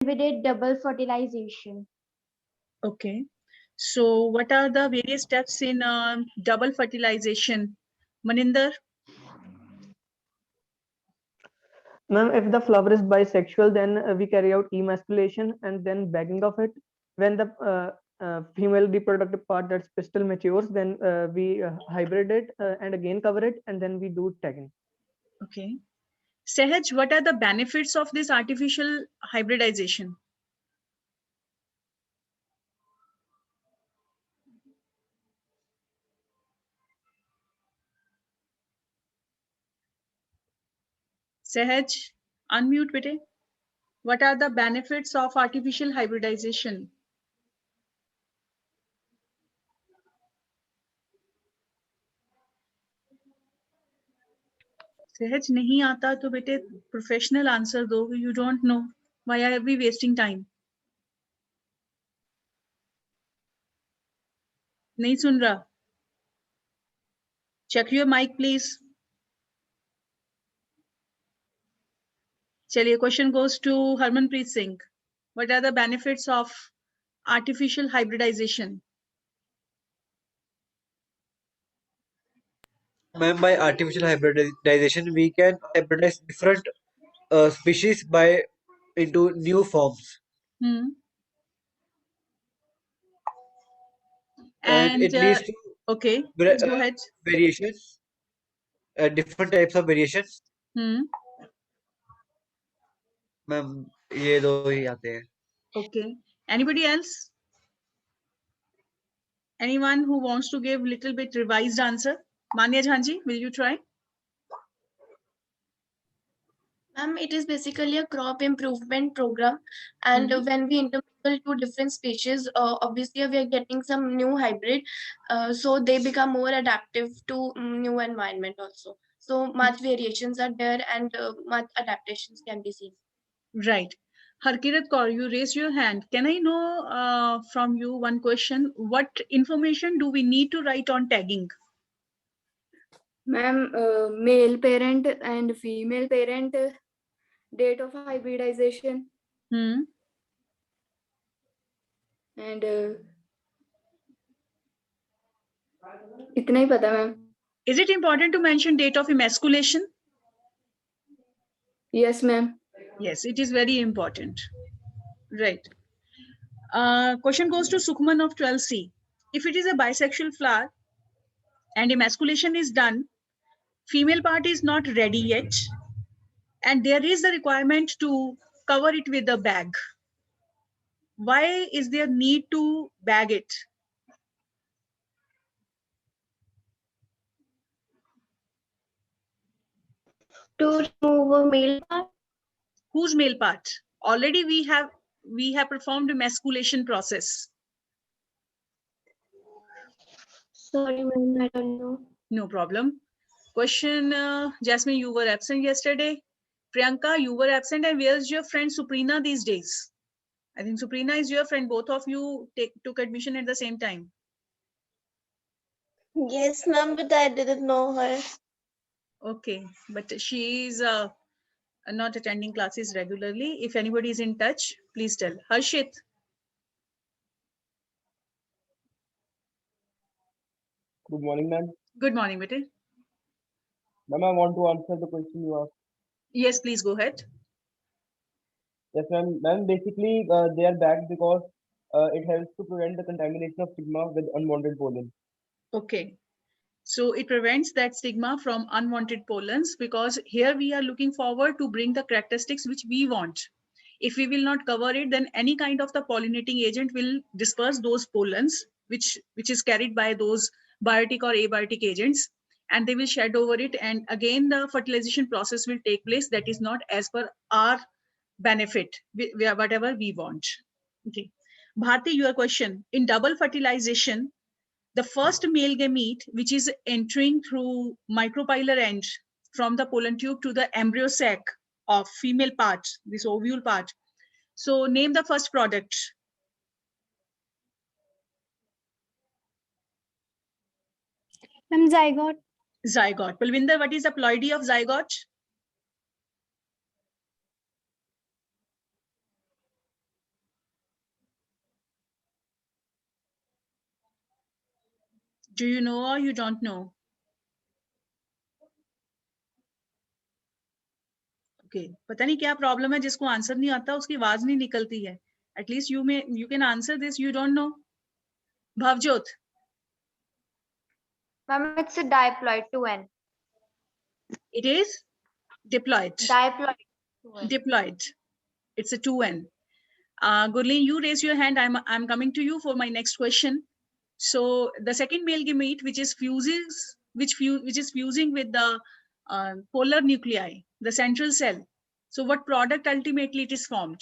We did double fertilization. Okay. So what are the various steps in double fertilization? Maninder? Ma'am, if the flower is bisexual, then we carry out emasculation and then bagging of it. When the female reproductive part, that's pistil, matures, then we hybrid it and again cover it, and then we do tagging. Okay. Sehaj, what are the benefits of this artificial hybridization? Sehaj, unmute bete. What are the benefits of artificial hybridization? सहज नहीं आता तो बेटे professional answer दो. You don't know. Why are we wasting time? नहीं सुन रहा. Check your mic, please. चलिए, question goes to Harmanpreet Singh. What are the benefits of artificial hybridization? Ma'am, by artificial hybridization, we can hybridize different species by into new forms, and it leads to Okay, let's go ahead. variations, different types of variations. Ma'am, ये दो ही आते हैं. Okay. Anybody else? Anyone who wants to give little bit revised answer? Manya Jhanji, will you try? It is basically a crop improvement program, and when we intermingle two different species, obviously we are getting some new hybrid, so they become more adaptive to new environment also. So much variations are there, and much adaptations can be seen. Right. Harkirat Kaur, you raise your hand. Can I know from you one question? What information do we need to write on tagging? Ma'am, male parent and female parent, date of hybridization, and इतना ही पता ma'am. Is it important to mention date of emasculation? Yes, ma'am. Yes, it is very important. Right. Question goes to Sukhman of 12C. If it is a bisexual flower and emasculation is done, female part is not ready yet, and there is a requirement to cover it with a bag. Why is there need to bag it? To remove a male part. Whose male part? Already we have performed emasculation process. Sorry, ma'am, I don't know. No problem. Question, Jasmine, you were absent yesterday. Priyanka, you were absent, and where's your friend Suprina these days? I think Suprina is your friend. Both of you took admission at the same time. Yes, ma'am, but I didn't know her. Okay, but she is not attending classes regularly. If anybody is in touch, please tell. Harshit. Good morning, ma'am. Good morning, bete. Ma'am, I want to answer the question you asked. Yes, please go ahead. Yes, ma'am. Ma'am, basically, they are bagged because it helps to prevent the contamination of stigma with unwanted pollen. Okay. So it prevents that stigma from unwanted pollens, because here we are looking forward to bring the characteristics which we want. If we will not cover it, then any kind of the pollinating agent will disperse those pollens, which is carried by those biotic or abiotic agents, and they will shed over it. And again, the fertilization process will take place that is not as per our benefit, whatever we want. Okay. Bharti, your question. In double fertilization, the first male gamete, which is entering through micropylar end from the pollen tube to the embryo sac of female part, this ovule part. So name the first product. Zygote. Zygote. Palvinder, what is the ploidy of zygote? Do you know or you don't know? Okay. पता नहीं क्या problem है, जिसको answer नहीं आता उसकी आवाज नहीं निकलती है. At least you can answer this. You don't know. Bhavjot. Ma'am, it's a diploid 2N. It is diploid. Diploid 2N. Diploid. It's a 2N. Gurleen, you raise your hand. I'm coming to you for my next question. So the second male gamete, which is fusing with the polar nuclei, the central cell. So what product ultimately it is formed?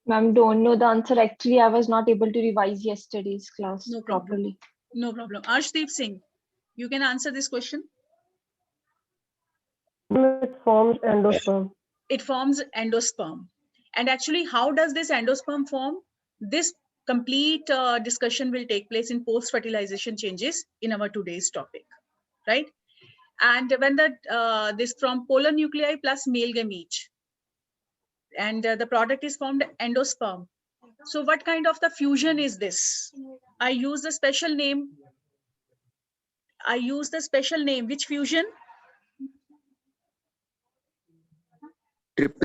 Ma'am, don't know the answer. Actually, I was not able to revise yesterday's class No problem. properly. No problem. Arshdeep Singh, you can answer this question. It forms endosperm. It forms endosperm. And actually, how does this endosperm form? This complete discussion will take place in post-fertilization changes in our today's topic, right? And when this from polar nuclei plus male gamete, and the product is formed endosperm. So what kind of the fusion is this? I use the special name. Which fusion?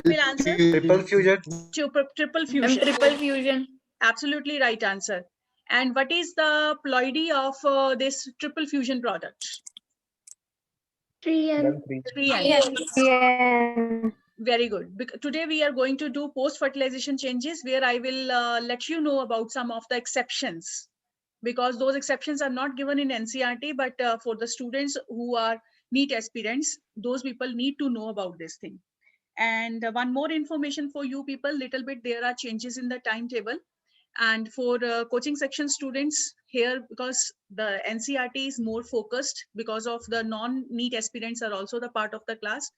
Will answer? Triple fusion. Triple fusion. Triple fusion. Absolutely right answer. And what is the ploidy of this triple fusion product? 3N. 3N. Yeah. Very good. Today we are going to do post-fertilization changes, where I will let you know about some of the exceptions, because those exceptions are not given in NCERT, but for the students who are NEET aspirants, those people need to know about this thing. And one more information for you people, little bit, there are changes in the timetable. And for coaching section students here, because the NCERT is more focused, because of the non-NEET aspirants are also the part of the class,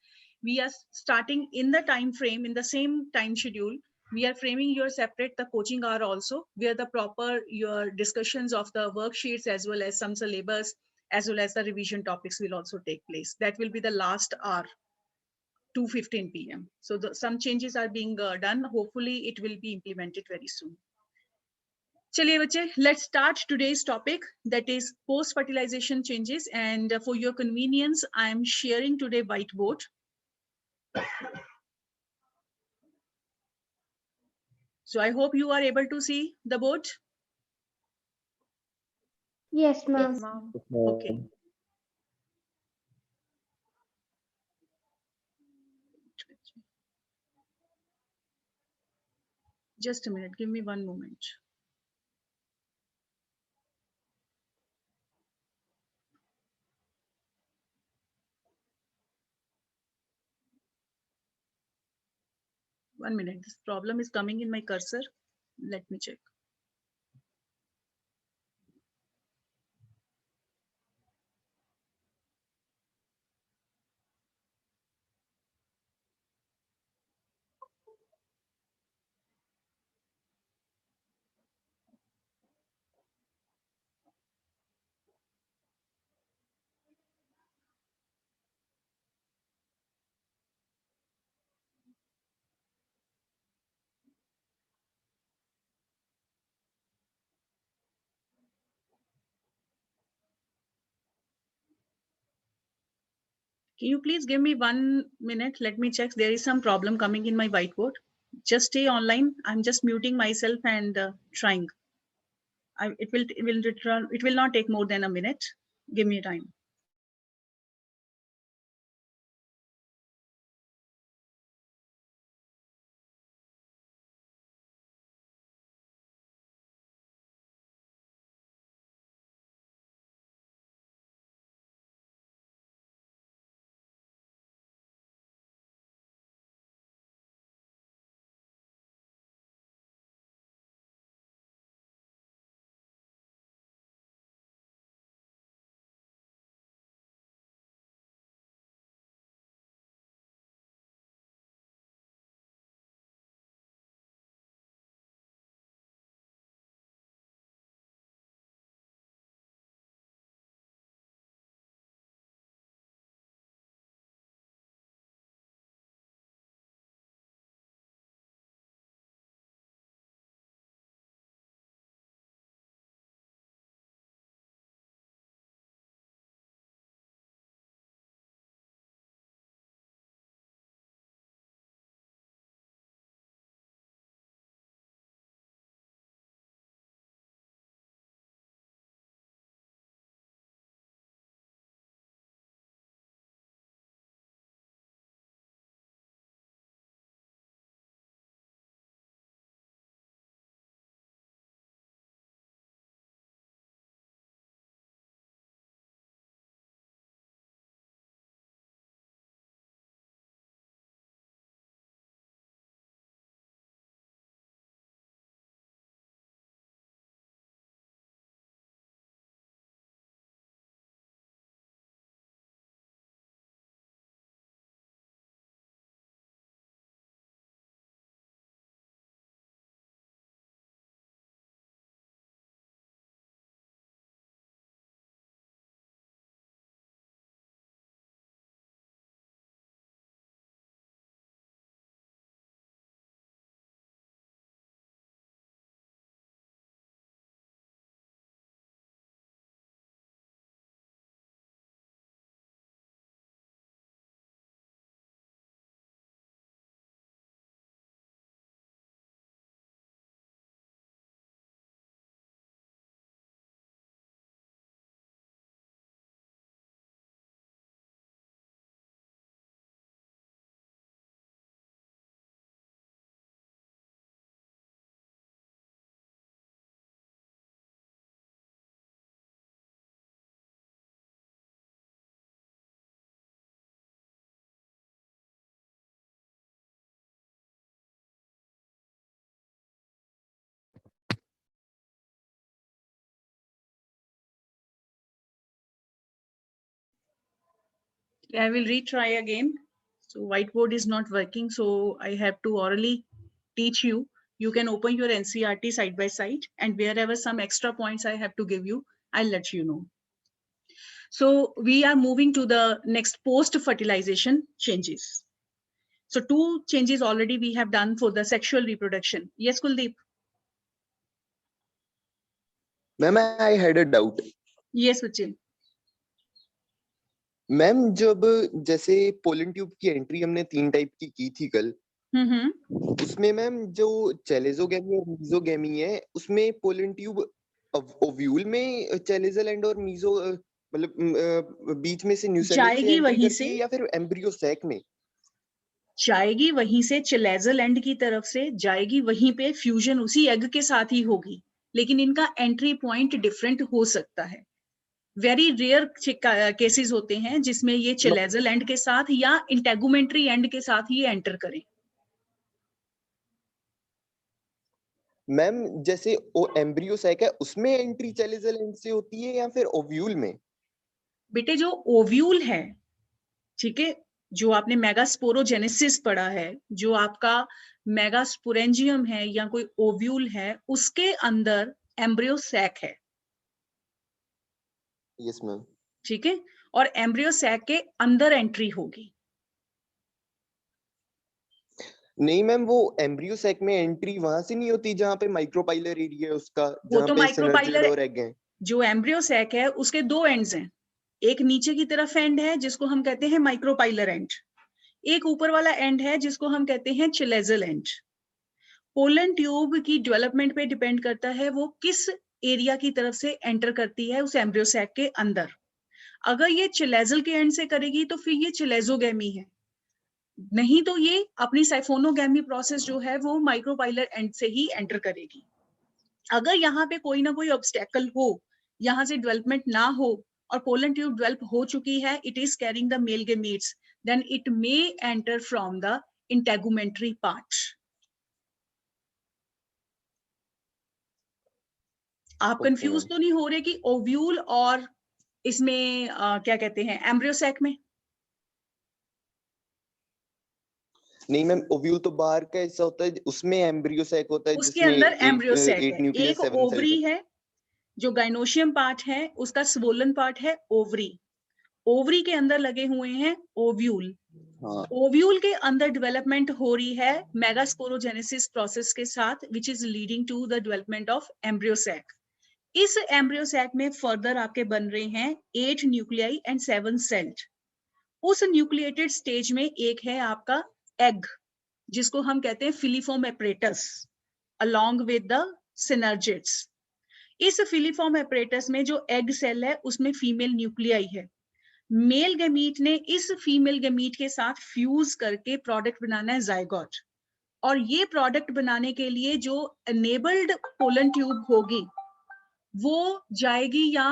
we are starting in the time frame, in the same time schedule. We are framing your separate the coaching hour also, where the proper your discussions of the worksheets as well as some syllabus as well as the revision topics will also take place. That will be the last hour, 2:15 p.m. So some changes are being done. Hopefully it will be implemented very soon. Chaliye bache, let's start today's topic, that is post-fertilization changes. And for your convenience, I am sharing today whiteboard. So I hope you are able to see the board. Yes, ma'am. Yes, ma'am. Okay. Just a minute, give me one moment. One minute, this problem is coming in my cursor. Let me check. Can you please give me 1 minute? Let me check. There is some problem coming in my whiteboard. Just stay online. I'm just muting myself and trying. It will not take more than a minute. Give me time. I will retry again. So whiteboard is not working, so I have to orally teach you. You can open your NCERT side by side, and wherever some extra points I have to give you, I'll let you know. So we are moving to the next post-fertilization changes. So 2 changes already we have done for the sexual reproduction. Yes, Kuldeep? Ma'am I had a doubt. Yes, Vachil. Ma'am जब जैसे pollen tube की entry हमने 3 type की थी कल, उसमें ma'am जो चेलेजोगेमी और मीजोगेमी है उसमें पोलन ट्यूब ओव्यूल में चेलेजल एंड और मीजो मतलब बीच में से न्यूसेलस जाएगी वहीं से, या फिर एम्ब्रियो सैक में जाएगी वहीं से चेलेजल एंड की तरफ से जाएगी, वहीं पे फ्यूजन उसी एग के साथ ही होगी, लेकिन इनका एंट्री पॉइंट डिफरेंट हो सकता है. वेरी रेयर केसेस होते हैं जिसमें ये चेलेजल एंड के साथ या इंटेगुमेंट्री एंड के साथ ही एंटर करें. मैम जैसे वो एम्ब्रियो सैक है उसमें एंट्री चेलेजल एंड से होती है या फिर ओव्यूल में? बेटे जो ओव्यूल है, ठीक है, जो आपने मेगास्पोरोजेनेसिस पढ़ा है, जो आपका मेगास्पोरेंजियम है या कोई ओव्यूल है, उसके अंदर एम्ब्रियो सैक है. Yes ma'am. ठीक है, और एम्ब्रियो सैक के अंदर एंट्री होगी. नहीं मैम, वो एम्ब्रियो सैक में एंट्री वहां से नहीं होती जहां पे माइक्रोपाइलर एरिया है उसका, वो जहां तो पे माइक्रोपाइलर सिनर्जिड और एग हैं. जो एम्ब्रियो सैक है उसके 2 एंड्स हैं. एक नीचे की तरफ एंड है जिसको हम कहते हैं माइक्रोपाइलर एंड, एक ऊपर वाला एंड है जिसको हम कहते हैं चिलेजल एंड. पोलन ट्यूब की डेवलपमेंट पे डिपेंड करता है वो किस एरिया की तरफ से एंटर करती है उस एम्ब्रियो सैक के अंदर. अगर ये चिलेजल के एंड से करेगी तो फिर ये चिलेजोगेमी है, नहीं तो ये अपनी साइफोनोगेमी प्रोसेस जो है वो माइक्रोपाइलर एंड से ही एंटर करेगी. अगर यहाँ पे कोई ना कोई ऑब्स्टेकल हो, यहाँ से डेवलपमेंट ना हो और पोलन ट्यूब डेवलप हो चुकी है, it is carrying the male gametes, then it may enter from the integumentary part. आप कंफ्यूज तो नहीं हो रहे कि ओव्यूल और इसमें क्या कहते हैं एम्ब्रियो सैक में? नहीं मैम, ओव्यूल तो बाहर का हिस्सा होता है, उसमें एम्ब्रियो सैक होता है, उसके अंदर एम्ब्रियो सैक 8 है. न्यूक्लियस एक 7 ओवरी सेल्स है, जो गाइनोशियम पार्ट है उसका स्वोलन पार्ट है ओवरी. ओवरी के अंदर लगे हुए हैं ओव्यूल. ओव्यूल के अंदर डेवलपमेंट हो रही है मेगास्पोरोजेनेसिस प्रोसेस के साथ, which is leading to the development of embryo sac. इस एम्ब्रियो सैक में फर्दर आपके बन रहे हैं 8 न्यूक्लियाई एंड 7 सेल्ड. उस न्यूक्लिएटेड स्टेज में एक है आपका एग, जिसको हम कहते हैं filiform apparatus along with the synergids. इस फिलीफॉर्म एपरेटस में जो एग सेल है उसमें फीमेल न्यूक्लियाई है. मेल गैमीट ने इस फीमेल गैमीट के साथ फ्यूज करके प्रोडक्ट बनाना है जाइगोट, और ये प्रोडक्ट बनाने के लिए जो एनेबल्ड पोलन ट्यूब होगी वो जाएगी या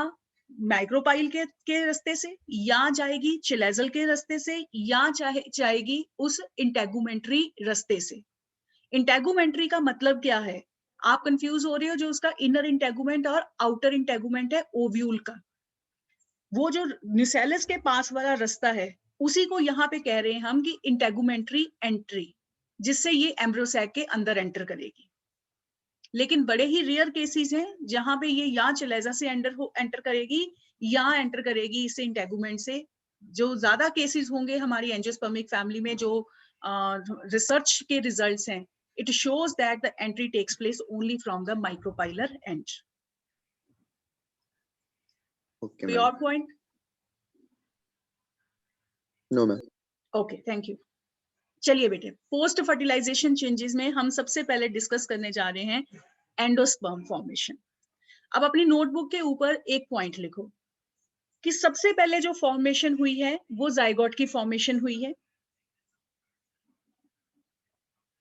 माइक्रोपाइल के रास्ते से, या जाएगी चिलेजल के रास्ते से, या जाएगी उस इंटेगुमेंट्री रास्ते से. इंटेगुमेंट्री का मतलब क्या है? आप कंफ्यूज हो रहे हो, जो उसका इनर इंटेगुमेंट और आउटर इंटेगुमेंट है ओव्यूल का, वो जो न्यूसेलस के पास वाला रास्ता है उसी को यहाँ पे कह रहे हैं हम कि इंटेगुमेंट्री एंट्री, जिससे ये एम्ब्रियो सैक के अंदर एंटर करेगी. लेकिन बड़े ही रेयर केसेस हैं जहां पे ये या चिलेजा से एंटर करेगी या एंटर करेगी इससे इंटेगुमेंट से. जो ज्यादा केसेस होंगे हमारी एंजियोस्पर्मिक फैमिली में, जो रिसर्च के रिजल्ट्स हैं, it shows that the entry takes place only from the micropylar end. Okay कोई और point? No ma'am. Okay, thank you. चलिए बेटे, पोस्ट फर्टिलाइजेशन चेंजेस में हम सबसे पहले डिस्कस करने जा रहे हैं एंडोस्पर्म फॉर्मेशन. अब अपनी नोटबुक के ऊपर एक पॉइंट लिखो कि सबसे पहले जो फॉर्मेशन हुई है वो जाइगोट की फॉर्मेशन हुई है.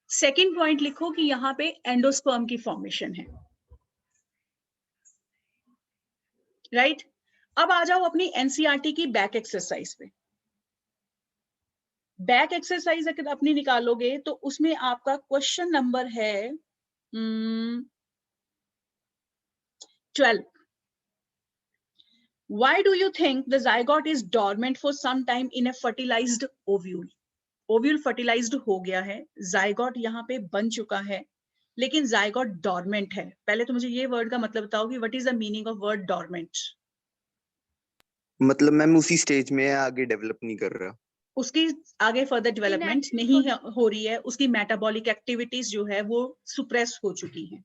सेकंड पॉइंट लिखो कि यहां पे एंडोस्पर्म की फॉर्मेशन है. राइट? अब आ जाओ अपनी एनसीईआरटी की बैक एक्सरसाइज पे. बैक एक्सरसाइज अगर अपनी निकालोगे तो उसमें आपका क्वेश्चन नंबर है 12. Why do you think the zygote is dormant for some time in a fertilized ovule? Ovule fertilized हो गया है, जाइगोट यहाँ पे बन चुका है, लेकिन जाइगोट डॉर्मेंट है. पहले तो मुझे ये वर्ड का मतलब बताओ कि what is the meaning of word dormant? मतलब मैम उसी स्टेज में है, आगे डेवलप नहीं कर रहा. उसकी आगे फर्दर डेवलपमेंट नहीं हो रही है, उसकी मेटाबॉलिक एक्टिविटीज जो है वो सुप्रेस हो चुकी हैं.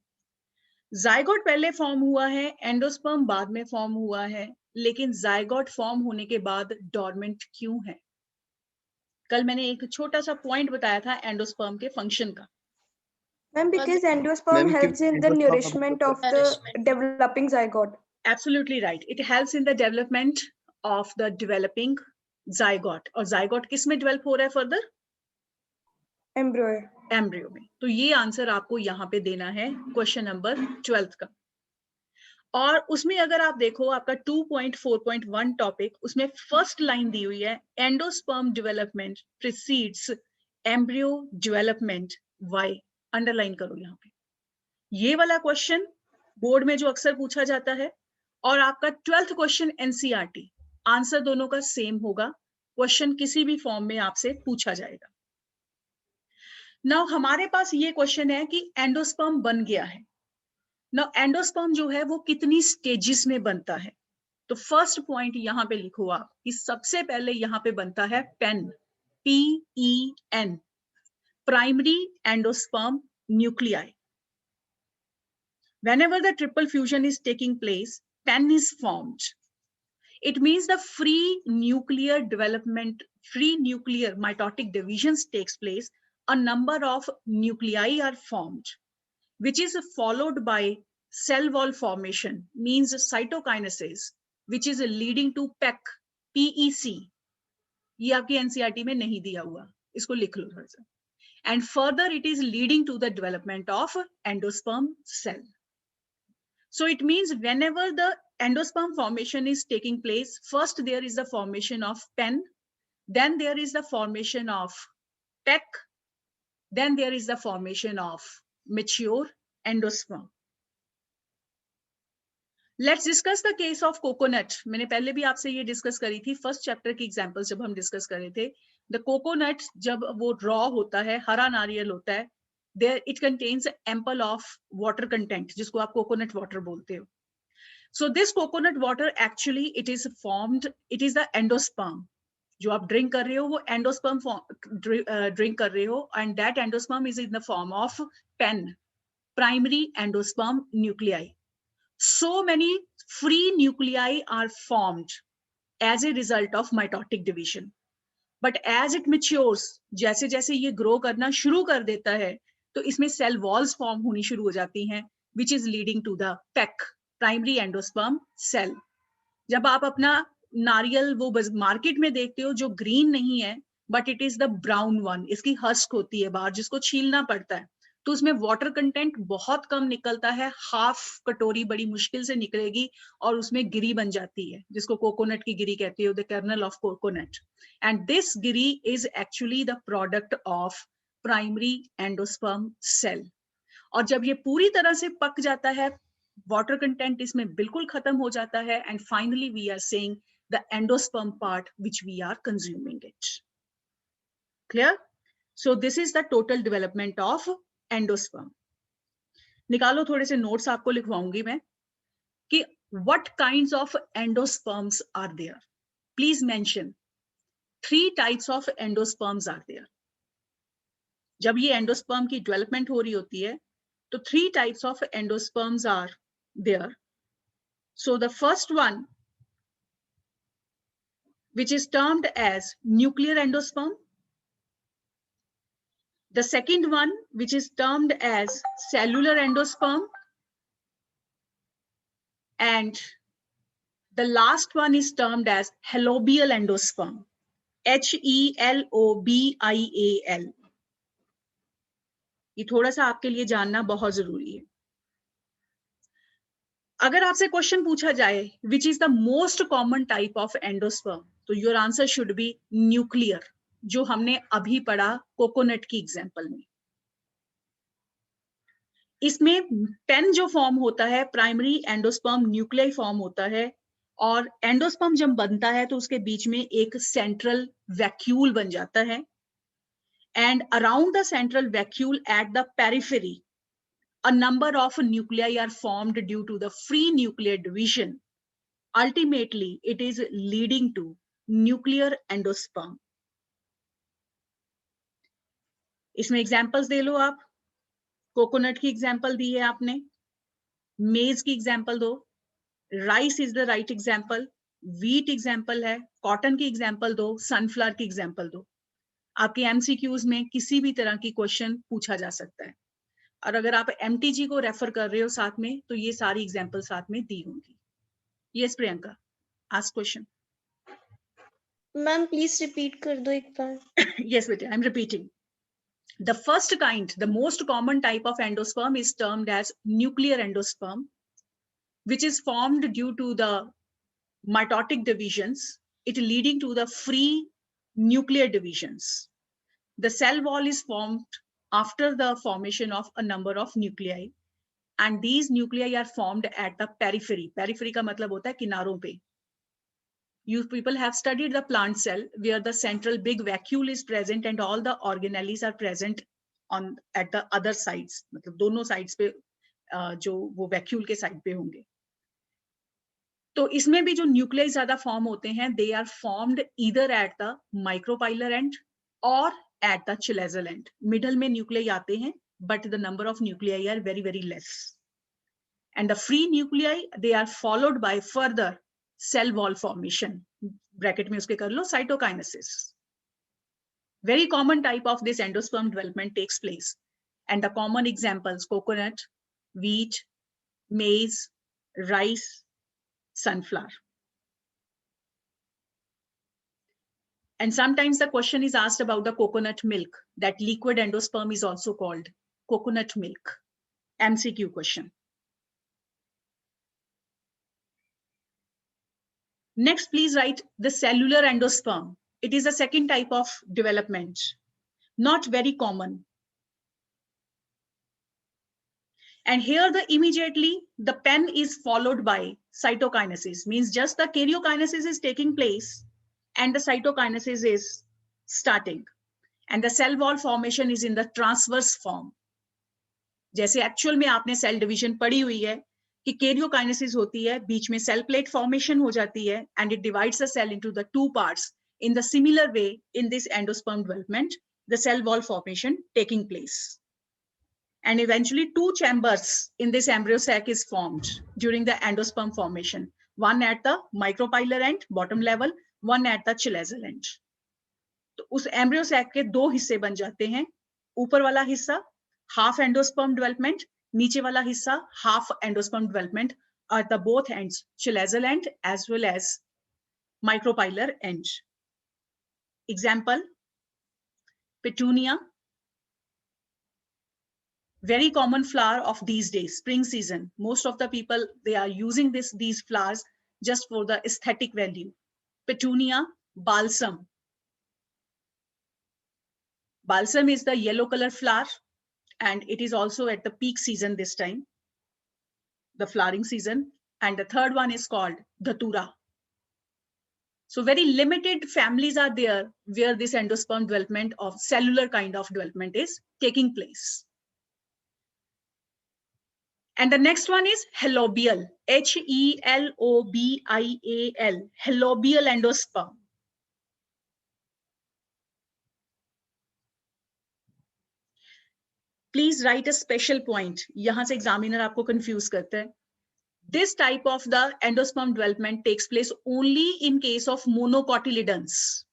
जाइगोट पहले फॉर्म हुआ है, एंडोस्पर्म बाद में फॉर्म हुआ है, लेकिन जाइगोट फॉर्म होने के बाद डॉर्मेंट क्यों है? कल मैंने एक छोटा सा पॉइंट बताया था एंडोस्पर्म के फंक्शन का. Ma'am, because endosperm helps in the nourishment of the developing zygote. Absolutely right. It helps in the development of the developing zygote. और zygote किस में develop हो रहा है further? Embryo. Embryo में. तो ये आंसर आपको यहाँ पे देना है क्वेश्चन नंबर 12 का. और उसमें अगर आप देखो आपका 2.4.1 टॉपिक, उसमें फर्स्ट लाइन दी हुई है, endosperm development precedes embryo development. Why? Underline करो यहाँ पे. ये वाला क्वेश्चन बोर्ड में जो अक्सर पूछा जाता है, और आपका 12th क्वेश्चन एनसीईआरटी, आंसर दोनों का सेम होगा. क्वेश्चन किसी भी फॉर्म में आपसे पूछा जाएगा. नाउ हमारे पास ये क्वेश्चन है कि एंडोस्पर्म बन गया है. नाउ एंडोस्पर्म जो है वो कितनी स्टेजेस में बनता है? तो फर्स्ट पॉइंट यहाँ पे लिखो आप कि सबसे पहले यहाँ पे बनता है PEN, PEN, primary endosperm nuclei. Whenever the triple fusion is taking place, PEN is formed. It means the free nuclear development, free nuclear mitotic divisions takes place. A number of nuclei are formed, which is followed by cell wall formation, means cytokinesis, which is leading to PEC. ये आपकी NCERT में नहीं दिया हुआ, इसको लिख लो थोड़ा सा. And further, it is leading to the development of endosperm cell. So it means whenever the endosperm formation is taking place, first there is the formation of PEN, then there is the formation of PEC, then there is the formation of mature endosperm. Let's discuss the case of coconut. मैंने पहले भी आपसे ये discuss करी थी, first chapter की examples जब हम डिस्कस कर रहे थे. द कोकोनट जब वो रॉ होता है, हरा नारियल होता है, there it contains ample of water content, जिसको आप coconut water बोलते हो. So this coconut water actually it is formed, it is the endosperm. जो आप ड्रिंक कर रहे हो वो एंडोस्पर्म ड्रिंक कर रहे हो, and that endosperm is in the form of PEN, primary endosperm nuclei. So many free nuclei are formed as a result of mitotic division. But as it matures, जैसे जैसे ये ग्रो करना शुरू कर देता है, तो इसमें सेल वॉल्स फॉर्म होनी शुरू हो जाती हैं, which is leading to the PEC, primary endosperm cell. जब आप अपना नारियल वो मार्केट में देखते हो जो ग्रीन नहीं है, but it is the brown one, इसकी हस्क होती है बाहर जिसको छीलना पड़ता है, तो उसमें वाटर कंटेंट बहुत कम निकलता है, हाफ कटोरी बड़ी मुश्किल से निकलेगी, और उसमें गिरी बन जाती है जिसको कोकोनट की गिरी कहती है, the kernel of coconut. And this गिरी is actually the product of primary endosperm cell. और जब ये पूरी तरह से पक जाता है, वाटर कंटेंट इसमें बिल्कुल खत्म हो जाता है, and finally we are seeing the endosperm part which we are consuming it. Clear? So this is the total development of endosperm. निकालो थोड़े से नोट्स आपको लिखवाऊंगी मैं कि what kinds of endosperms are there. Please mention 3 types of endosperms are there. जब ये endosperm की डेवलपमेंट हो रही होती है तो 3 types of endosperms are there. So the first one which is termed as nuclear endosperm. The second one, which is termed as cellular endosperm. And the last one is termed as halobial endosperm. HELOBIAL. ये थोड़ा सा आपके लिए जानना बहुत जरूरी है. अगर आपसे क्वेश्चन पूछा जाए which is the most common type of endosperm, तो your answer should be nuclear, जो हमने अभी पढ़ा कोकोनट की एग्जांपल में. इसमें पेन जो फॉर्म होता है, प्राइमरी एंडोस्पर्म न्यूक्लियाई फॉर्म होता है, और एंडोस्पर्म जब बनता है तो उसके बीच में एक सेंट्रल वैक्यूल बन जाता है, and around the central vacuole at the periphery a number of nuclei are formed due to the free nuclear division. Ultimately, it is leading to nuclear endosperm. इसमें एग्जांपल्स दे लो आप. कोकोनट की example दी है आपने, मेज की एग्जांपल दो, rice is the right example, wheat example है, cotton की एग्जांपल दो, सनफ्लावर की एग्जांपल दो. आपके एमसीक्यूज में किसी भी तरह की क्वेश्चन पूछा जा सकता है, और अगर आप एमटीजी को रेफर कर रहे हो साथ में तो ये सारी एग्जांपल साथ में दी होंगी. Yes Priyanka, ask question. Ma'am please repeat कर दो एक बार. Yes बेटा, I'm repeating. The first kind, the most common type of endosperm is termed as nuclear endosperm, which is formed due to the mitotic divisions, it leading to the free nuclear divisions. The cell wall is formed after the formation of a number of nuclei, and these nuclei are formed at the periphery. Periphery का मतलब होता है किनारों पे. You people have studied the plant cell where the central big vacuole is present and all the organelles are present on at the other sides. मतलब दोनों sides पे जो वो vacuole के side पे होंगे. तो इसमें भी जो न्यूक्लियाई ज्यादा फॉर्म होते हैं, they are formed either at the micropylar end or at the chalazial end. Middle में न्यूक्लियाई आते हैं, but the number of nuclei are very very less. And the free nuclei, they are followed by further cell wall formation. Bracket में उसके कर लो cytokinesis. Very common type of this endosperm development takes place. And the common examples, coconut, wheat, maize, rice, sunflower. And sometimes the question is asked about the coconut milk. That liquid endosperm is also called coconut milk. MCQ question. Next, please write the cellular endosperm. It is a second type of development, not very common. And here immediately the pen is followed by cytokinesis, means just the karyokinesis is taking place and the cytokinesis is starting. And the cell wall formation is in the transverse form. जैसे actual में आपने cell division पढ़ी हुई है कि karyokinesis होती है, बीच में सेल प्लेट फॉर्मेशन हो जाती है, and it divides the cell into the two parts. In the similar way, in this endosperm development, the cell wall formation taking place. And eventually 2 chambers in this embryo sac is formed during the endosperm formation. One at the micropylar end, bottom level, one at the chalazial end. तो उस embryo sac के 2 हिस्से बन जाते हैं. ऊपर वाला हिस्सा half endosperm development, नीचे वाला हिस्सा half endosperm development at the both ends, chalazial end as well as micropylar end. Example, petunia, very common flower of these days, spring season. Most of the people, they are using these flowers just for the aesthetic value. Petunia, balsam. Balsam is the yellow color flower, and it is also at the peak season this time, the flowering season. And the third one is called Dhatura. So very limited families are there where this endosperm development of cellular kind of development is taking place. And the next one is helobial, H-E-L-O-B-I-A-L, helobial endosperm. Please write a special point. यहाँ से examiner आपको confuse करता है. This type of the endosperm development takes place only in case of monocotyledons.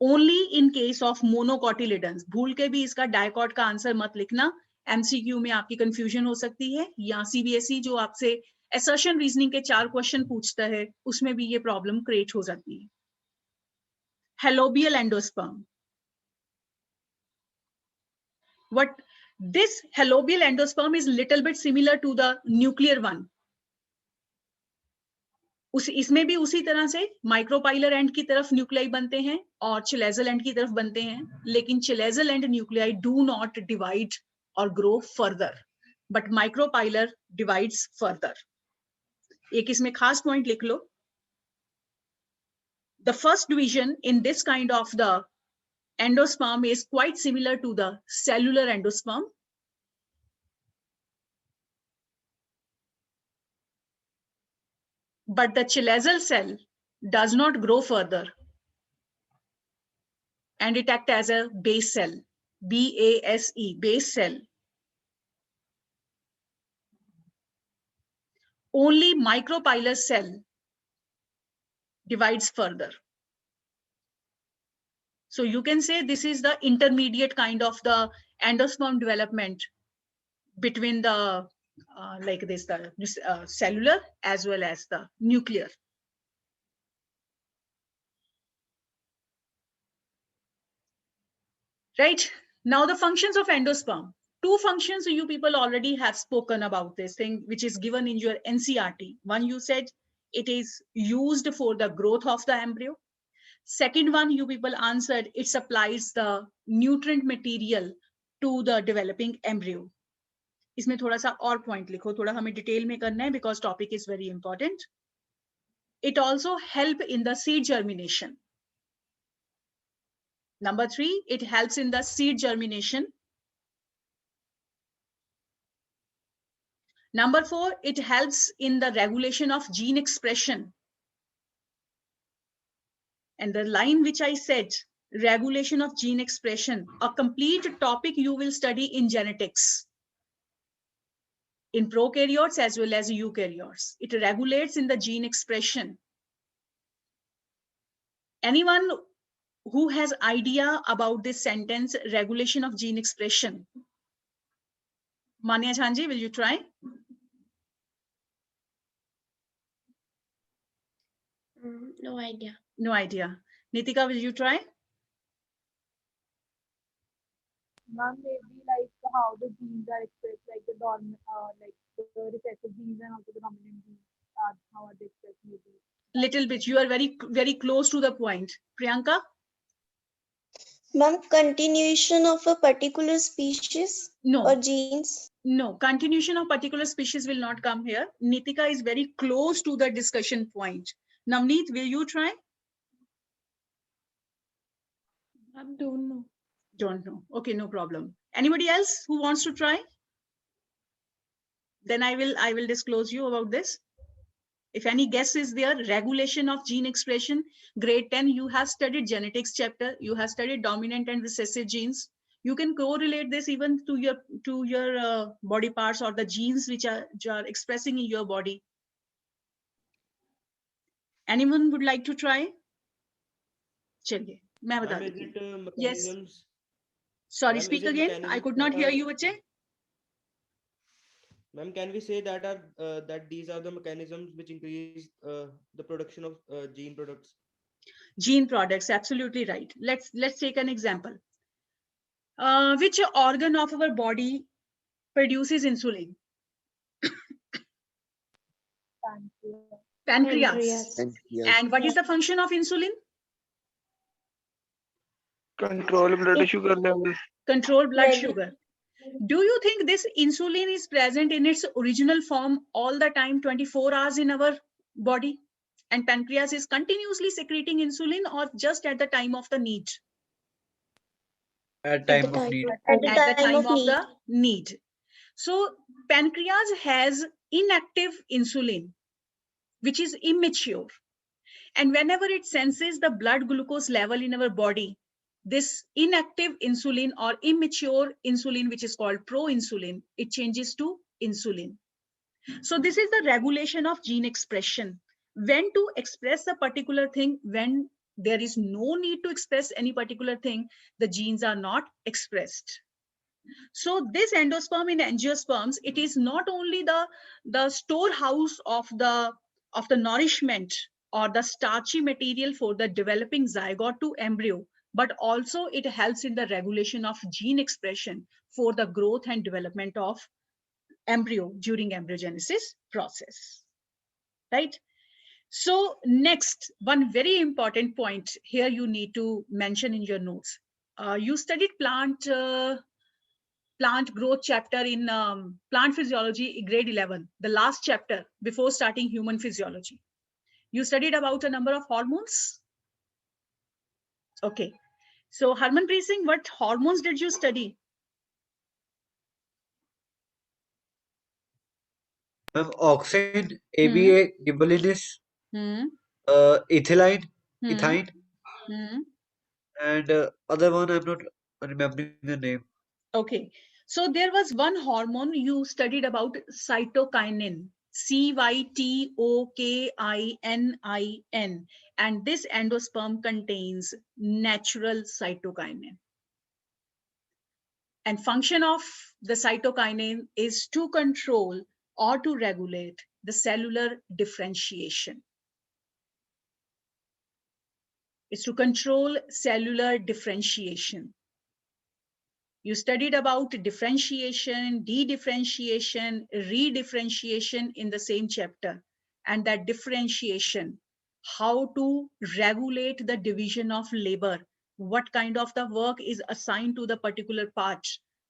Only in case of monocotyledons. भूल के भी इसका dicot का आंसर मत लिखना. MCQ में आपकी confusion हो सकती है, या CBSE जो आपसे assertion reasoning के 4 क्वेश्चन पूछता है, उसमें भी ये प्रॉब्लम क्रिएट हो जाती है. Helobial endosperm. What this helobial endosperm is little bit similar to the nuclear one. इसमें भी उसी तरह से माइक्रोपाइलर एंड की तरफ न्यूक्लियाई बनते हैं और चिलेजल एंड की तरफ बनते हैं, लेकिन chalazal and nuclei do not divide और grow further, but micropylar divides further. एक इसमें खास point लिख लो. The first division in this kind of the endosperm is quite similar to the cellular endosperm. But the chalazal cell does not grow further and it acts as a base cell, B-A-S-E, base cell. Only micropilus cell divides further. So you can say this is the intermediate kind of the endosperm development between the like this, the cellular as well as the nuclear. Right, now the functions of endosperm. Two functions you people already have spoken about this thing, which is given in your NCERT. One, you said it is used for the growth of the embryo. Second one, you people answered it supplies the nutrient material to the developing embryo. इसमें थोड़ा सा और point लिखो, थोड़ा हमें detail में करना है because topic is very important. It also help in the seed germination. Number 3, it helps in the seed germination. Number 4, it helps in the regulation of gene expression. And the line which I said, regulation of gene expression, a complete topic you will study in genetics. In prokaryotes as well as eukaryotes. It regulates in the gene expression. Anyone who has idea about this sentence, regulation of gene expression? Manya Jhanji, will you try? No idea. No idea. Nitika, will you try? Ma'am, maybe like how the genes are expressed, like the dormant, like the recessive genes and also the dominant genes. How are they expressed? Maybe. Little bit. You are very close to the point. Priyanka? Ma'am, continuation of a particular species No. or genes? No, continuation of particular species will not come here. Nitika is very close to the discussion point. Navneet, will you try? I don't know. Don't know. Okay, no problem. Anybody else who wants to try? Then I will disclose you about this. If any guess is there, regulation of gene expression, grade 10, you have studied genetics chapter, you have studied dominant and recessive genes. You can correlate this even to your body parts or the genes which are expressing in your body. Anyone would like to try? Chaliye, मैं बता देती हूँ. Yes. Sorry, speak again. I could not hear you, Bache. Ma'am, can we say that that these are the mechanisms which increase the production of gene products? Gene products, absolutely right. Let's take an example. Which organ of our body produces insulin? Pancreas. And what is the function of insulin? Control blood sugar level. Control blood sugar. Do you think this insulin is present in its original form all the time, 24 hours in our body? And pancreas is continuously secreting insulin or just at the time of the need? At time of need. At the time of the need. So pancreas has inactive insulin, which is immature. And whenever it senses the blood glucose level in our body, this inactive insulin or immature insulin, which is called proinsulin, it changes to insulin. So this is the regulation of gene expression. When to express a particular thing, when there is no need to express any particular thing, the genes are not expressed. So this endosperm in angiosperms, it is not only the storehouse of the nourishment or the starchy material for the developing zygote to embryo, but also it helps in the regulation of gene expression for the growth and development of embryo during embryogenesis process, right? So next, one very important point here you need to mention in your notes. You studied plant plant growth chapter in plant physiology, grade 11, the last chapter before starting human physiology. You studied about a number of hormones. Okay. So Harmanpreet Singh, what hormones did you study? Auxin, ABA, gibberellins, ethylene, ethine, and other one I'm not remembering the name. Okay, so there was one hormone you studied about, cytokinin, cytokinin, and this endosperm contains natural cytokinin. And function of the cytokinin is to control or to regulate the cellular differentiation. It's to control cellular differentiation. You studied about differentiation, de-differentiation, re-differentiation in the same chapter. And that differentiation, how to regulate the division of labor, what kind of the work is assigned to the particular part.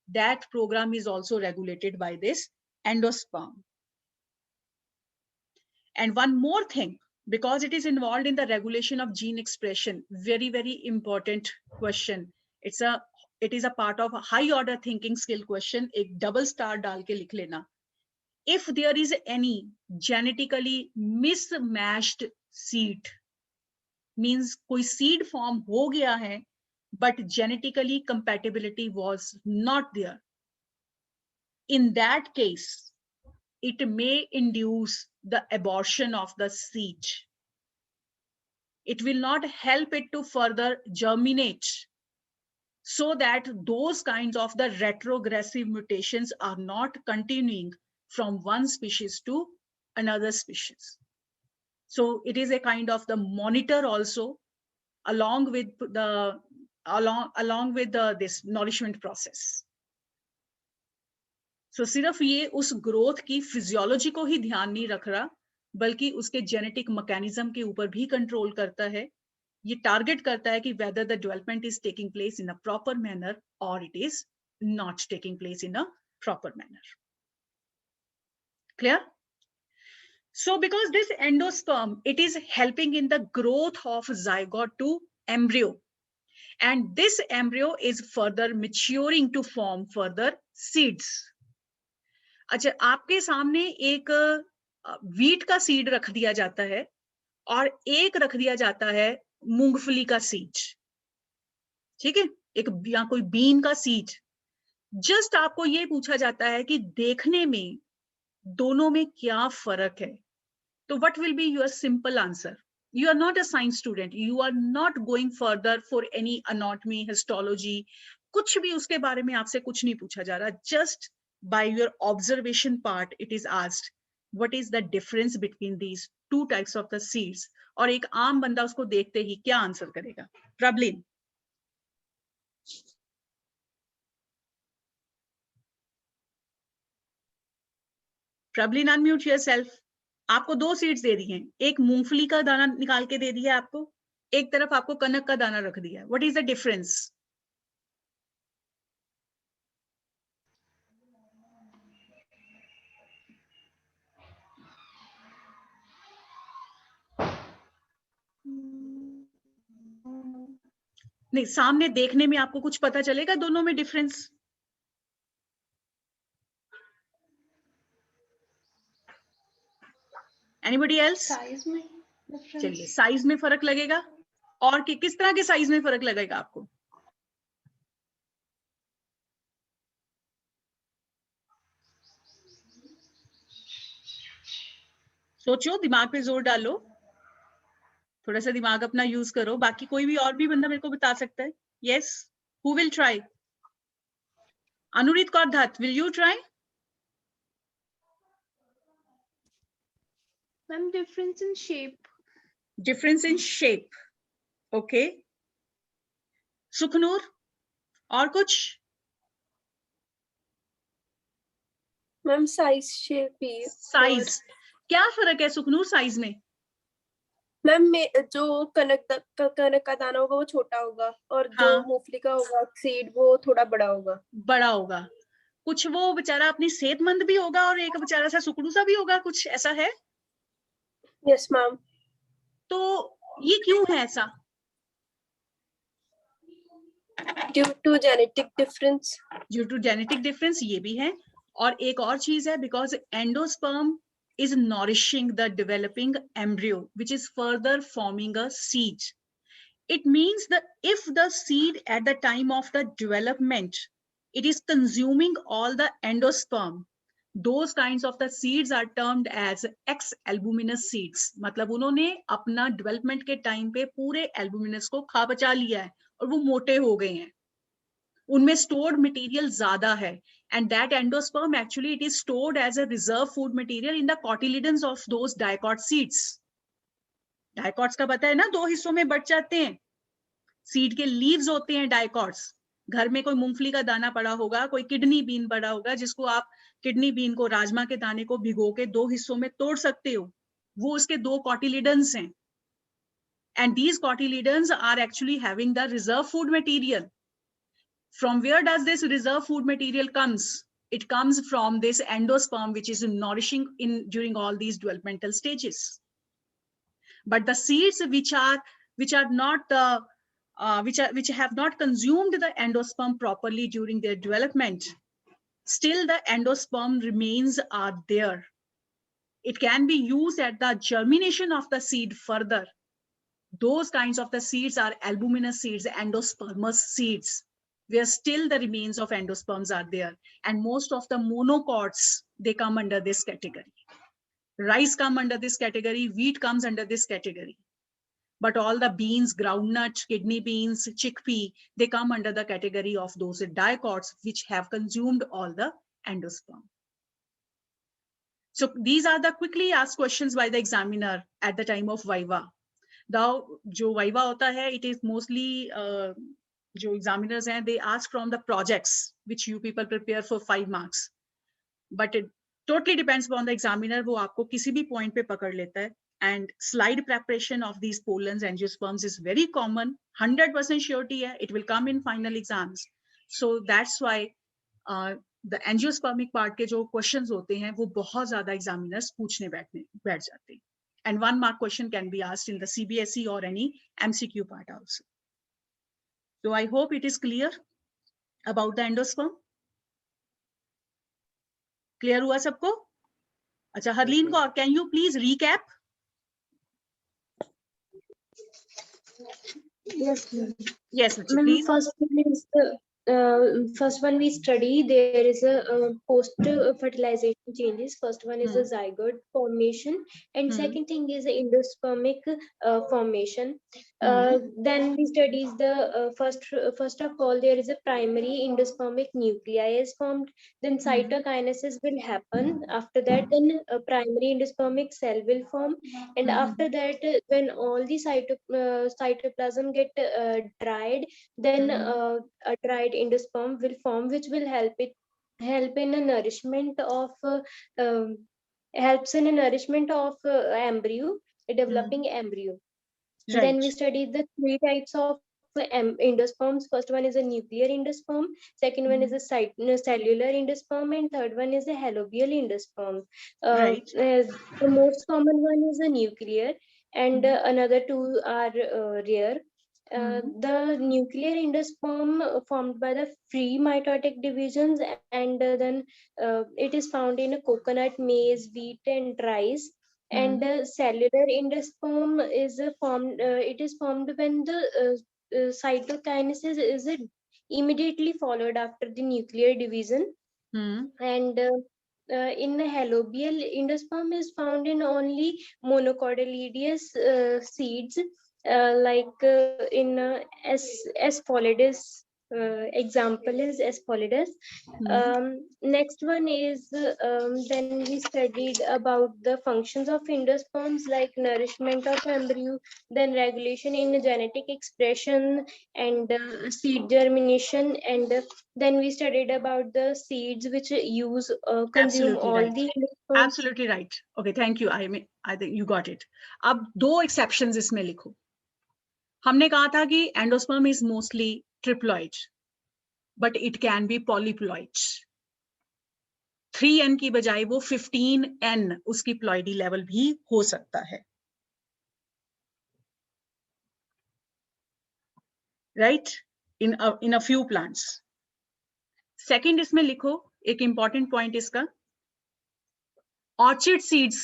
That program is also regulated by this endosperm. And one more thing, because it is involved in the regulation of gene expression, very, very important question. It is a part of a high order thinking skill question. एक double star डाल के लिख लेना. If there is any genetically mismatched seed, means कोई seed form हो गया है, but genetically compatibility was not there. In that case, it may induce the abortion of the seed. It will not help it to further germinate, so that those kinds of the retrogressive mutations are not continuing from one species to another species. So it is a kind of the monitor also, along with this nourishment process. So सिर्फ ये उस growth की physiology को ही ध्यान नहीं रख रहा, बल्कि उसके जेनेटिक मैकेनिज्म के ऊपर भी कंट्रोल करता है. ये टारगेट करता है कि whether the development is taking place in a proper manner or it is not taking place in a proper manner. Clear? So because this endosperm, it is helping in the growth of zygote to embryo. And this embryo is further maturing to form further seeds. अच्छा, आपके सामने एक wheat का seed रख दिया जाता है और एक रख दिया जाता है मूंगफली का सीड. ठीक है, एक या कोई बीन का सीड. जस्ट आपको ये पूछा जाता है कि देखने में दोनों में क्या फर्क है. तो what will be your simple answer? You are not a science student. You are not going further for any anatomy, histology. कुछ भी उसके बारे में आपसे कुछ नहीं पूछा जा रहा. Just by your observation part, it is asked, what is the difference between these two types of the seeds? और एक आम बंदा उसको देखते ही क्या आंसर करेगा? प्रबलिन. प्रबलिन, unmute yourself. आपको दो सीड्स दे दी हैं, एक मूंगफली का दाना निकाल के दे दिया आपको, एक तरफ आपको कनक का दाना रख दिया. What is the difference? नहीं, सामने देखने में आपको कुछ पता चलेगा दोनों में डिफरेंस? Anybody else? साइज में चलिए, साइज में फर्क लगेगा. और किस तरह के साइज में फर्क लगेगा आपको? सोचो, दिमाग पे जोर डालो, थोड़ा सा दिमाग अपना यूज करो. बाकी कोई भी और भी बंदा मेरे को बता सकता है? Yes, who will try? Anureet Kaur धत, will you try? Ma'am, difference in shape. Difference in shape. Okay. Sukhnoor, और कुछ? मैम साइज शेप ही. साइज क्या फर्क है सुखनूर साइज में? मैम जो कनक का दाना होगा वो छोटा होगा और जो मूंगफली का होगा सीड वो थोड़ा बड़ा होगा. बड़ा होगा. कुछ वो बेचारा अपनी सेहतमंद भी होगा और एक बेचारा सा सुकड़ू सा भी होगा, कुछ ऐसा है? Yes, ma'am. तो ये क्यों है ऐसा? Due to genetic difference. Due to genetic difference, ये भी है. और एक और चीज है, because endosperm is nourishing the developing embryo, which is further forming a seed. It means that if the seed at the time of the development, it is consuming all the endosperm, those kinds of the seeds are termed as ex-albuminous seeds. मतलब उन्होंने अपना development के time पे पूरे albuminous को खा बचा लिया है और वो मोटे हो गए हैं, उनमें stored material ज्यादा है, and that endosperm actually it is stored as a reserve food material in the cotyledons of those dicot seeds. Dicots का पता है ना, 2 हिस्सों में बट जाते हैं. सीड के लीव्स होते हैं डाइकॉट्स. घर में कोई मूंगफली का दाना पड़ा होगा, कोई किडनी बीन पड़ा होगा, जिसको आप किडनी बीन को, राजमा के दाने को भिगो के 2 हिस्सों में तोड़ सकते हो, वो उसके 2 कॉटिलिडन्स हैं. And these cotyledons are actually having the reserve food material. From where does this reserve food material comes? It comes from this endosperm, which is nourishing in during all these developmental stages. But the seeds which are not which have not consumed the endosperm properly during their development, still the endosperm remains are there. It can be used at the germination of the seed further. Those kinds of the seeds are albuminous seeds, endospermous seeds, where still the remains of endosperms are there. And most of the monocots, they come under this category. Rice come under this category, wheat comes under this category. But all the beans, groundnut, kidney beans, chickpea, they come under the category of those dicots which have consumed all the endosperm. So these are the quickly asked questions by the examiner at the time of Viva. Now, जो Viva होता है, it is mostly जो examiners हैं, they ask from the projects which you people prepare for 5 marks. But it totally depends upon the examiner. वो आपको किसी भी point पे पकड़ लेता है. And slide preparation of these pollens angiosperms is very common, 100% surety hai, it will come in final exams. So that's why the angiospermic part के जो questions होते हैं वो बहुत ज़्यादा examiners पूछने बैठ जाते हैं. And 1 mark question can be asked in the CBSE or any MCQ part also. So I hope it is clear about the endosperm. Clear हुआ सबको? अच्छा, Harleen Kaur, can you please recap? Yes, ma'am. Yes, Ma'am, please. First one we study, there is a post-fertilization changes. First one is the zygote formation, and second thing is the endospermic formation. Then we study the first of all, there is a primary endospermic nuclei is formed. Then cytokinesis will happen. After that, then a primary endospermic cell will form, and after that, when all the cytoplasm get dried, then a dried endosperm will form, which will help in a nourishment of helps in a nourishment of embryo, a developing embryo. Right. Then we studied the 3 types of endosperms. First one is a nuclear endosperm, second one is a cellular endosperm, and third one is a halobial endosperm. Right. The most common one is a nuclear, and another 2 are rare. The nuclear endosperm formed by the free mitotic divisions, and then it is found in a coconut, maize, wheat, and rice. And cellular endosperm is formed. It is formed when the cytokinesis is immediately followed after the nuclear division. And in the halobial endosperm is found in only monocotyledonous seeds, like in S. pallidus. Example is S. pallidus. Next one is then we studied about the functions of endosperms, like nourishment of embryo, then regulation in genetic expression, and seed germination, and then we studied about the seeds which use consume Absolutely all right. the endosperms. Absolutely right. Okay, thank you. I think you got it. अब 2 exceptions इसमें लिखो. हमने कहा था कि endosperm is mostly triploid, but it can be polyploid. 3n की बजाय वो 15n उसकी प्लॉइडी लेवल भी हो सकता है, right, in a few plants. Second इसमें लिखो एक इंपॉर्टेंट पॉइंट इसका, orchid seeds,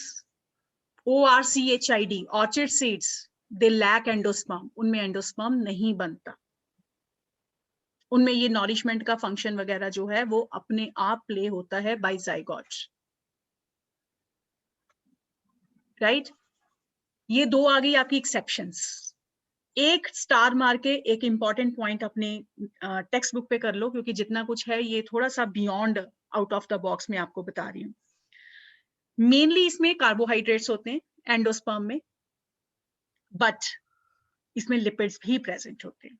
ORCHID, orchid seeds, they lack endosperm, उनमें एंडोस्पर्म नहीं बनता, उनमें ये नॉरिशमेंट का फंक्शन वगैरह जो है वो अपने आप प्ले होता है बाय जाइगोट, राइट। ये दो आ गई आपकी एक्सेप्शंस। एक स्टार मार के एक इंपॉर्टेंट पॉइंट अपने टेक्स्ट बुक पे कर लो, क्योंकि जितना कुछ है ये थोड़ा सा beyond out of the box में आपको बता रही हूँ। मेनली इसमें कार्बोहाइड्रेट्स होते हैं एंडोस्पर्म में, बट इसमें लिपिड्स भी प्रेजेंट होते हैं।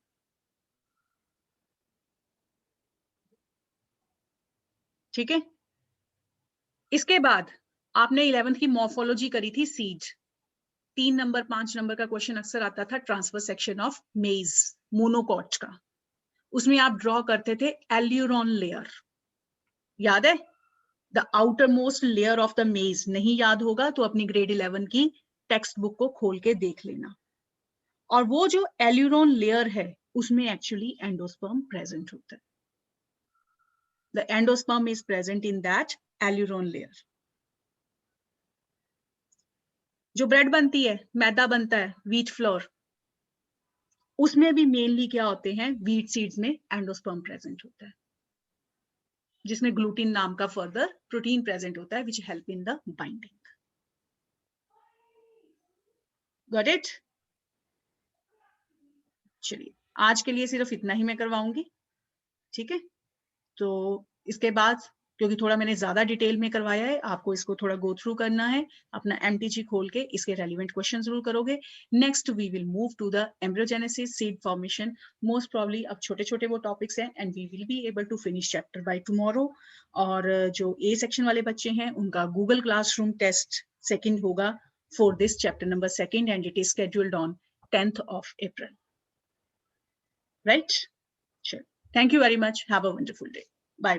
ठीक है, इसके बाद आपने 11th की मॉर्फोलॉजी करी थी, सीड। 3 नंबर 5 नंबर का क्वेश्चन अक्सर आता था ट्रांसफर सेक्शन ऑफ मेज मोनोकॉट का, उसमें आप ड्रॉ करते थे एल्यूरोन लेयर, याद है, the outer most layer of the मेज। नहीं याद होगा तो अपनी ग्रेड 11 की टेक्स्ट बुक को खोल के देख लेना। और वो जो एल्यूरोन लेयर है उसमें एक्चुअली एंडोस्पर्म प्रेजेंट होता है, the endosperm is present in that aleurone layer. जो ब्रेड बनती है, मैदा बनता है, व्हीट फ्लोर, उसमें भी मेनली क्या होते हैं, व्हीट सीड्स में एंडोस्पर्म प्रेजेंट होता है, जिसमें ग्लूटिन नाम का फर्दर प्रोटीन प्रेजेंट होता है which help in the binding. Got it? चलिए, आज के लिए सिर्फ इतना ही मैं करवाऊंगी, ठीक है। तो इसके बाद, क्योंकि थोड़ा मैंने ज्यादा डिटेल में करवाया है, आपको इसको थोड़ा गो थ्रू करना है, अपना MTG खोल के इसके रेलिवेंट क्वेश्चन जरूर करोगे। Next we will move to the embryogenesis, seed formation, most probably अब छोटे छोटे वो टॉपिक्स हैं, and we will be able to finish chapter by tomorrow. और जो A सेक्शन वाले बच्चे हैं उनका गूगल क्लासरूम टेस्ट सेकेंड होगा for this chapter number 2 and it is scheduled on 10th of April, right? Sure. Thank you very much. Have a wonderful day. Bye.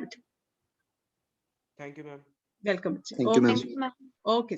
Thank you, ma'am. Welcome. Thank you, ma'am. Okay.